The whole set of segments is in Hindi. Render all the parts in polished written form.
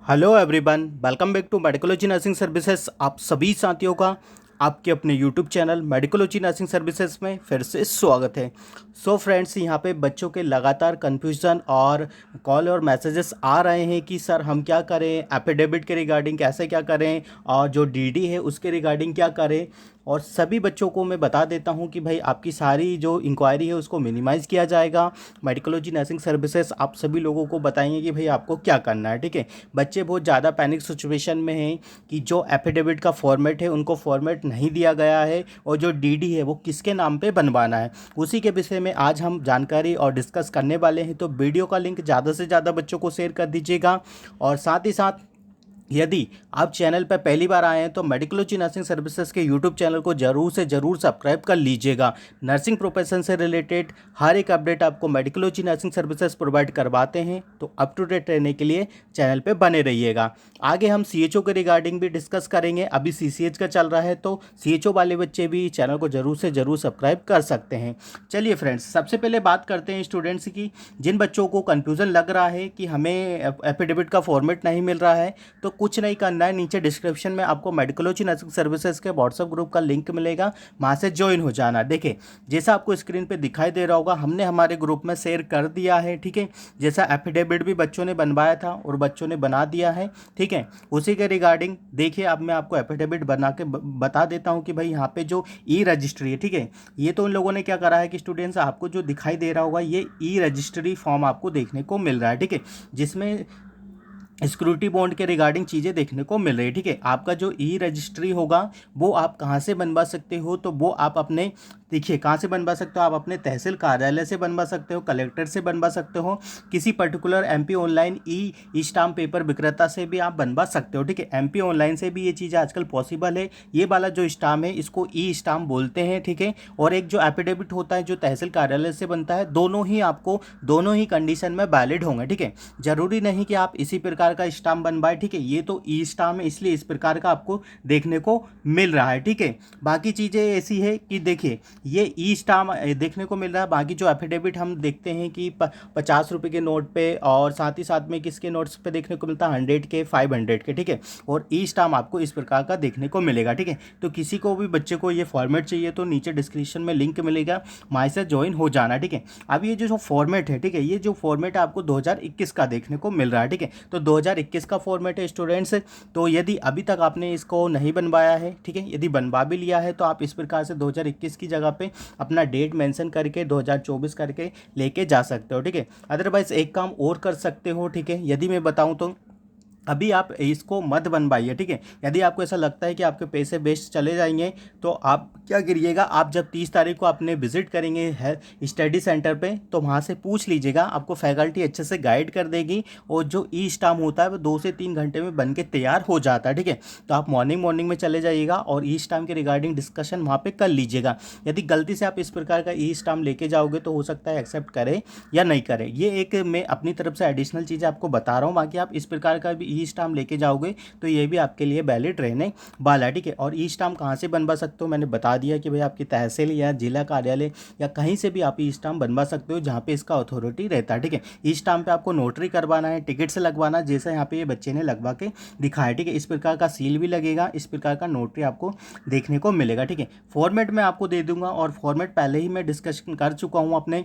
Hello everyone, welcome back to Medicology nursing services. आप सभी साथियों का आपके अपने YouTube channel Medicology nursing services में फिर से स्वागत है। सो फ्रेंड्स, यहाँ पे बच्चों के लगातार कन्फ्यूज़न और कॉल और मैसेजेस आ रहे हैं कि सर हम क्या करें, एफिडेविट के रिगार्डिंग कैसे क्या करें और जो डीडी है उसके रिगार्डिंग क्या करें। और सभी बच्चों को मैं बता देता हूँ कि भाई आपकी सारी जो इंक्वायरी है उसको मिनिमाइज़ किया जाएगा। मेडिकोलॉजी नर्सिंग सर्विसेज आप सभी लोगों को बताएंगे कि भाई आपको क्या करना है, ठीक है। बच्चे बहुत ज़्यादा पैनिक सिचुएशन में हैं कि जो एफिडेविट का फॉर्मेट है उनको फॉर्मेट नहीं दिया गया है और जो डीडी है वो किसके नाम पे बनवाना है, उसी के विषय में आज हम जानकारी और डिस्कस करने वाले हैं। तो वीडियो का लिंक ज़्यादा से ज़्यादा बच्चों को शेयर कर दीजिएगा। और साथ ही साथ यदि आप चैनल पर पहली बार आए हैं तो मेडिकोलॉजी नर्सिंग सर्विसेज के यूट्यूब चैनल को जरूर से जरूर सब्सक्राइब कर लीजिएगा। नर्सिंग प्रोफेशन से रिलेटेड हर एक अपडेट आपको मेडिकोलॉजी नर्सिंग सर्विसेज प्रोवाइड करवाते हैं, तो अप टू डेट रहने के लिए चैनल पे बने रहिएगा। आगे हम सीएचओ के रिगार्डिंग भी डिस्कस करेंगे। अभी सीसीएच का चल रहा है तो सीएचओ वाले बच्चे भी चैनल को जरूर से जरूर सब्सक्राइब कर सकते हैं। चलिए फ्रेंड्स, सबसे पहले बात करते हैं स्टूडेंट्स की। जिन बच्चों को कन्फ्यूज़न लग रहा है कि हमें एफिडेविट का फॉर्मेट नहीं मिल रहा है, तो कुछ नहीं करना है। नीचे डिस्क्रिप्शन में आपको मेडिकोलॉजी नर्सिंग सर्विसेज के व्हाट्सएप ग्रुप का लिंक मिलेगा, वहाँ से ज्वाइन हो जाना। देखिए, जैसा आपको स्क्रीन पे दिखाई दे रहा होगा, हमने हमारे ग्रुप में शेयर कर दिया है, ठीक है। जैसा एफिडेविट भी बच्चों ने बनवाया था और बच्चों ने बना दिया है, ठीक है। उसी के रिगार्डिंग देखिए, अब मैं आपको एफिडेविट बना के बता देता हूँ कि भाई यहाँ पे जो ई रजिस्ट्री है, ठीक है। ये तो उन लोगों ने क्या करा है कि स्टूडेंट्स, आपको जो दिखाई दे रहा होगा ये ई रजिस्ट्री फॉर्म आपको देखने को मिल रहा है, ठीक है, जिसमें सिक्योरिटी बॉन्ड के रिगार्डिंग चीज़ें देखने को मिल रही है, ठीक है। आपका जो ई रजिस्ट्री होगा वो आप कहाँ से बनवा सकते हो, तो वो आप अपने, देखिए कहाँ से बनवा सकते हो, आप अपने तहसील कार्यालय से बनवा सकते हो, कलेक्टर से बनवा सकते हो, किसी particular MP online e stamp paper विक्रेता से भी आप बनवा सकते हो, ठीक है। एमपी ऑनलाइन से भी ये चीज़ें आजकल पॉसिबल है। ये वाला जो स्टाम्प है इसको ई स्टाम्प बोलते हैं, ठीक है। और एक जो एफिडेविट होता है जो तहसील कार्यालय से बनता है, दोनों ही आपको दोनों ही कंडीशन में वैलिड होंगे, ठीक है। जरूरी नहीं कि आप इसी प्रकार का स्टाम्प बनवाए, ठीक है। ये तो ई स्टाम्प है इसलिए इस प्रकार का आपको देखने को मिल रहा है, ठीक है। बाकी चीज़ें ऐसी है कि देखिए, ये ई स्टाम्प देखने को मिल रहा है। बाकी जो एफिडेविट हम देखते हैं कि 50 रुपये के नोट पे और साथ ही साथ में किसके नोट्स पे देखने को मिलता है, 100 के, 500 के, ठीक है। और ई स्टाम्प आपको इस प्रकार का देखने को मिलेगा, ठीक है। तो किसी को भी बच्चे को ये फॉर्मेट चाहिए तो नीचे डिस्क्रिप्शन में लिंक मिलेगा, वहाँ से ज्वाइन हो जाना, ठीक है। अब ये जो फॉर्मेट है, ठीक है, ये जो फॉर्मेट है आपको 2021 का देखने को मिल रहा है, ठीक है। तो 2021 का फॉर्मेट है स्टूडेंट्स। तो यदि अभी तक आपने इसको नहीं बनवाया है, ठीक है, यदि बनवा भी लिया है तो आप इस प्रकार से 2021 की जगह पे अपना डेट मेंशन करके 2024 करके लेके जा सकते हो, ठीक है। अदरवाइज एक काम और कर सकते हो, ठीक है। यदि मैं बताऊं तो अभी आप इसको मत बनवाइए, ठीक है। यदि आपको ऐसा लगता है कि आपके पैसे वेस्ट चले जाएंगे तो आप क्या करिएगा, आप जब 30 तारीख को अपने विजिट करेंगे है स्टडी सेंटर पे, तो वहाँ से पूछ लीजिएगा, आपको फैकल्टी अच्छे से गाइड कर देगी। और जो ई स्टाम्प होता है वो 2 से 3 घंटे में बन के तैयार हो जाता है, ठीक है। तो आप मॉर्निंग में चले जाइएगा और ई स्टाम्प के रिगार्डिंग डिस्कशन वहाँ पर कर लीजिएगा। यदि गलती से आप इस प्रकार का ई स्टाम्प लेके जाओगे तो हो सकता है एक्सेप्ट करें या नहीं करें। ये एक मैं अपनी तरफ से एडिशनल चीज़ें आपको बता रहा हूँ। बाकी आप इस प्रकार का भी ई स्टाम्प लेके जाओगे तो ये भी आपके लिए वैलिड रहने वाला है, ठीक है। और ई स्टाम्प कहाँ से बनवा सकते हो, मैंने बता दिया कि भाई आपकी तहसील या जिला कार्यालय या कहीं से भी आप ई स्टाम्प बनवा सकते हो जहाँ पे इसका अथॉरिटी रहता है, ठीक है। ई स्टाम्प पे आपको नोटरी करवाना है, टिकट से लगवाना, जैसा यहाँ पे ये बच्चे ने लगवा के दिखाया, ठीक है। इस प्रकार का सील भी लगेगा, इस प्रकार का नोटरी आपको देखने को मिलेगा, ठीक है। फॉर्मेट मैं आपको दे दूंगा और फॉर्मेट पहले ही मैं डिस्कशन कर चुका हूँ अपने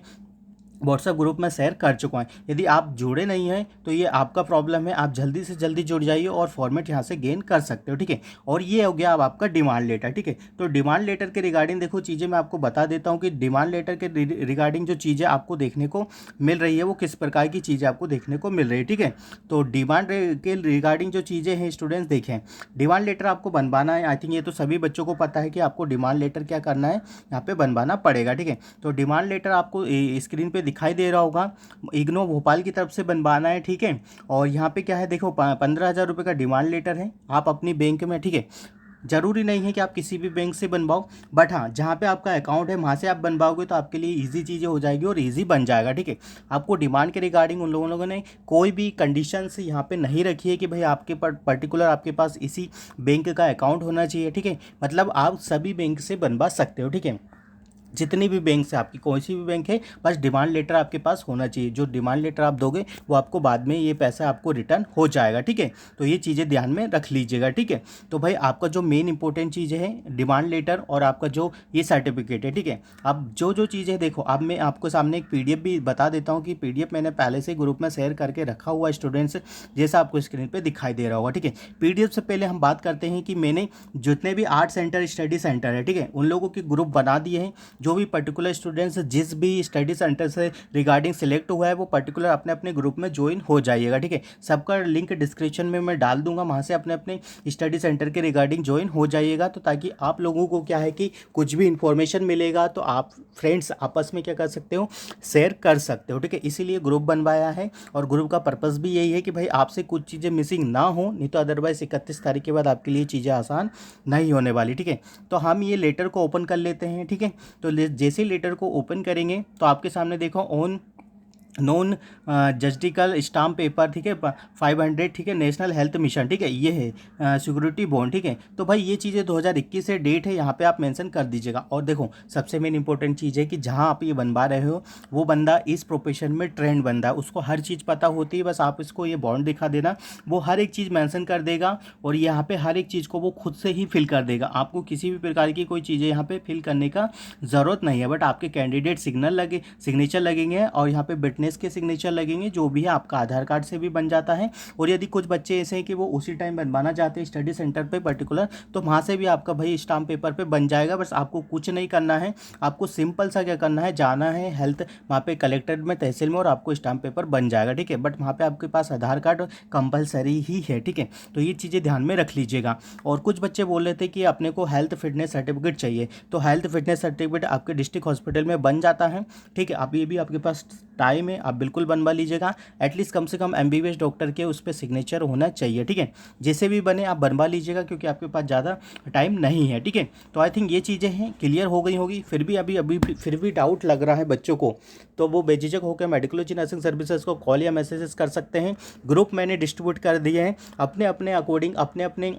व्हाट्सएप ग्रुप में शेयर कर चुका है। यदि आप जुड़े नहीं हैं तो ये आपका प्रॉब्लम है, आप जल्दी से जल्दी जुड़ जाइए और फॉर्मेट यहाँ से गेन कर सकते हो, ठीक है। और ये हो गया अब आपका डिमांड लेटर, ठीक है। तो डिमांड लेटर के रिगार्डिंग देखो चीज़ें मैं आपको बता देता हूँ कि डिमांड लेटर के रिगार्डिंग जो चीज़ें आपको देखने को मिल रही है वो किस प्रकार की चीज़ें आपको देखने को मिल रही है, ठीक है। तो डिमांड के रिगार्डिंग जो चीज़ें हैं स्टूडेंट्स, देखें, डिमांड लेटर आपको बनवाना है। आई थिंक ये तो सभी बच्चों को पता है कि आपको डिमांड लेटर क्या करना है, यहाँ पे बनवाना पड़ेगा, ठीक है। तो डिमांड लेटर आपको स्क्रीन पे दिखाई दे रहा होगा, इग्नो भोपाल की तरफ से बनवाना है, ठीक है। और यहाँ पे क्या है, देखो 15,000 रुपये का डिमांड लेटर है, आप अपनी बैंक में, ठीक है। जरूरी नहीं है कि आप किसी भी बैंक से बनवाओ, बट हाँ, जहाँ पे आपका अकाउंट है वहाँ से आप बनवाओगे तो आपके लिए इजी चीज़ें हो जाएगी और इजी बन जाएगा, ठीक है। आपको डिमांड के रिगार्डिंग उन लोगों ने कोई भी कंडीशंस यहाँ पे नहीं रखी है कि भाई आपके पर्टिकुलर आपके पास इसी बैंक का अकाउंट होना चाहिए, ठीक है। मतलब आप सभी बैंक से बनवा सकते हो, ठीक है। जितनी भी बैंक से आपकी कोई सी भी बैंक है, बस डिमांड लेटर आपके पास होना चाहिए। जो डिमांड लेटर आप दोगे वो आपको बाद में ये पैसा आपको रिटर्न हो जाएगा, ठीक है। तो ये चीज़ें ध्यान में रख लीजिएगा, ठीक है। तो भाई आपका जो मेन इंपॉर्टेंट चीज़ें हैं डिमांड लेटर और आपका जो ये सर्टिफिकेट है, ठीक है। अब जो जो चीज़ें देखो, अब मैं आपको सामने एक पीडीएफ भी बता देता हूँ कि पीडीएफ मैंने पहले से ग्रुप में शेयर करके रखा हुआ स्टूडेंट्स, जैसा आपको स्क्रीन पर दिखाई दे रहा होगा, ठीक है। पीडीएफ से पहले हम बात करते हैं कि मैंने जितने भी आर्ट सेंटर स्टडी सेंटर है, ठीक है, उन लोगों के ग्रुप बना दिए हैं। जो भी पर्टिकुलर स्टूडेंट्स जिस भी स्टडी सेंटर से रिगार्डिंग सिलेक्ट हुआ है वो पर्टिकुलर अपने अपने ग्रुप में ज्वाइन हो जाइएगा, ठीक है। सबका लिंक डिस्क्रिप्शन में मैं डाल दूंगा, वहाँ से अपने अपने स्टडी सेंटर के रिगार्डिंग ज्वाइन हो जाइएगा। तो ताकि आप लोगों को क्या है कि कुछ भी इंफॉर्मेशन मिलेगा तो आप फ्रेंड्स आपस में क्या कर सकते हो, शेयर कर सकते हो, ठीक है। इसीलिए ग्रुप बनवाया है और ग्रुप का पर्पज़ भी यही है कि भाई आपसे कुछ चीज़ें मिसिंग ना हो, नहीं तो अदरवाइज 31 तारीख के बाद आपके लिए चीज़ें आसान नहीं होने वाली, ठीक है। तो हम ये लेटर को ओपन कर लेते हैं, ठीक है। तो जैसे ही लेटर को ओपन करेंगे तो आपके सामने देखो ऑन नॉन जस्टिकल स्टाम्प पेपर, ठीक है, 500, ठीक है, नेशनल हेल्थ मिशन, ठीक है, ये है सिक्योरिटी बॉन्ड, ठीक है। तो भाई ये चीज़ें 2021 से डेट है, यहाँ पे आप मेंशन कर दीजिएगा। और देखो सबसे मेन इंपॉर्टेंट चीज़ है कि जहाँ आप ये बनवा रहे हो वो बंदा इस प्रोफेशन में ट्रेंड बंदा है, उसको हर चीज़ पता होती है, बस आप इसको ये बॉन्ड दिखा देना, वो हर एक चीज़ मेंशन कर देगा और यहाँ पे हर एक चीज़ को वो खुद से ही फिल कर देगा। आपको किसी भी प्रकार की कोई चीज़ें यहाँ पे फिल करने का ज़रूरत नहीं है। बट आपके कैंडिडेट सिग्नेचर लगेंगे और यहाँ पे विटनेस के सिग्नेचर लगेंगे, जो भी है आपका आधार कार्ड से भी बन जाता है। और यदि कुछ बच्चे ऐसे हैं कि वो उसी टाइम बनवाना चाहते हैं स्टडी सेंटर पे पर्टिकुलर, तो वहाँ से भी आपका भाई स्टाम्प पेपर पे बन जाएगा। बस आपको कुछ नहीं करना है, आपको सिंपल सा क्या करना है, जाना है हेल्थ वहाँ पे कलेक्टर में, तहसील में, और आपको स्टाम्प पेपर बन जाएगा, ठीक है। बट वहाँ पे आपके पास आधार कार्ड कंपलसरी ही है, ठीक है। तो ये चीज़ें ध्यान में रख लीजिएगा। और कुछ बच्चे बोल रहे थे कि अपने को हेल्थ फिटनेस सर्टिफिकेट चाहिए, तो हेल्थ फिटनेस सर्टिफिकेट आपके डिस्ट्रिक्ट हॉस्पिटल में बन जाता है, ठीक है। अभी भी आपके पास टाइम है, आप बिल्कुल बनवा लीजिएगा। एटलीस्ट कम से कम एमबीबीएस डॉक्टर के उस पर सिग्नेचर होना चाहिए, ठीक है। जैसे भी बने आप बनवा लीजिएगा क्योंकि आपके पास ज़्यादा टाइम नहीं है, ठीक है। तो आई थिंक ये चीज़ें हैं क्लियर हो गई होगी। फिर भी अभी फिर भी डाउट लग रहा है बच्चों को, तो वो बेझिझक होकर मेडिकोलॉजी नर्सिंग सर्विसेज को कॉल या मैसेजेस कर सकते हैं। ग्रुप मैंने डिस्ट्रीब्यूट कर दिए हैं, अपने अपने अकॉर्डिंग अपने अपने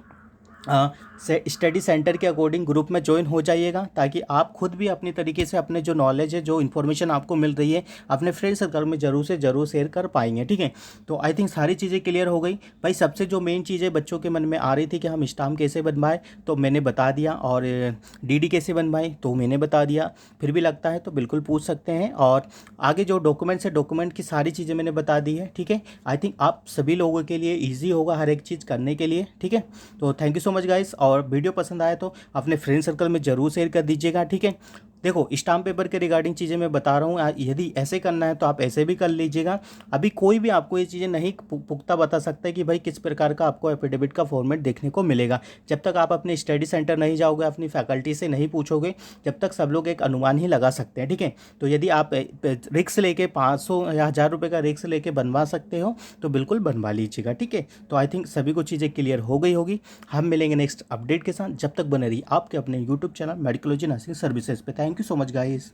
से स्टडी सेंटर के अकॉर्डिंग ग्रुप में ज्वाइन हो जाइएगा, ताकि आप खुद भी अपनी तरीके से अपने जो नॉलेज है, जो इन्फॉर्मेशन आपको मिल रही है, अपने फ्रेंड सर्कल में ज़रूर से ज़रूर शेयर कर पाएंगे, ठीक है। तो आई थिंक सारी चीज़ें क्लियर हो गई भाई। सबसे जो मेन चीज़ें बच्चों के मन में आ रही थी कि हम स्टाम्प कैसे बनवाएं, तो मैंने बता दिया, और डीडी कैसे बनवाएं तो मैंने बता दिया। फिर भी लगता है तो बिल्कुल पूछ सकते हैं, और आगे जो डॉक्यूमेंट्स है डॉक्यूमेंट की सारी चीज़ें मैंने बता दी है, ठीक है। आई थिंक आप सभी लोगों के लिए ईजी होगा हर एक चीज़ करने के लिए, ठीक है। तो thank you so much guys, और वीडियो पसंद आए तो अपने फ्रेंड सर्कल में ज़रूर शेयर कर दीजिएगा, ठीक है। देखो स्टाम्प पेपर के रिगार्डिंग चीज़ें मैं बता रहा हूँ, यदि ऐसे करना है तो आप ऐसे भी कर लीजिएगा। अभी कोई भी आपको ये चीज़ें नहीं पुख्ता बता सकता है कि भाई किस प्रकार का आपको एफिडेविट का फॉर्मेट देखने को मिलेगा। जब तक आप अपने स्टडी सेंटर नहीं जाओगे, अपनी फैकल्टी से नहीं पूछोगे, जब तक सब लोग एक अनुमान ही लगा सकते हैं, ठीक है। तो यदि आप रिक्स लेके 500 या 1000 रुपये का रिक्स लेके बनवा सकते हो तो बिल्कुल बनवा लीजिएगा, ठीक है। तो आई थिंक सभी को चीज़ें क्लियर हो गई होगी। हम मिलेंगे नेक्स्ट अपडेट के साथ, जब तक बने रहिए आपके अपने YouTube channel Medicology nursing services पे। Thank you so much guys.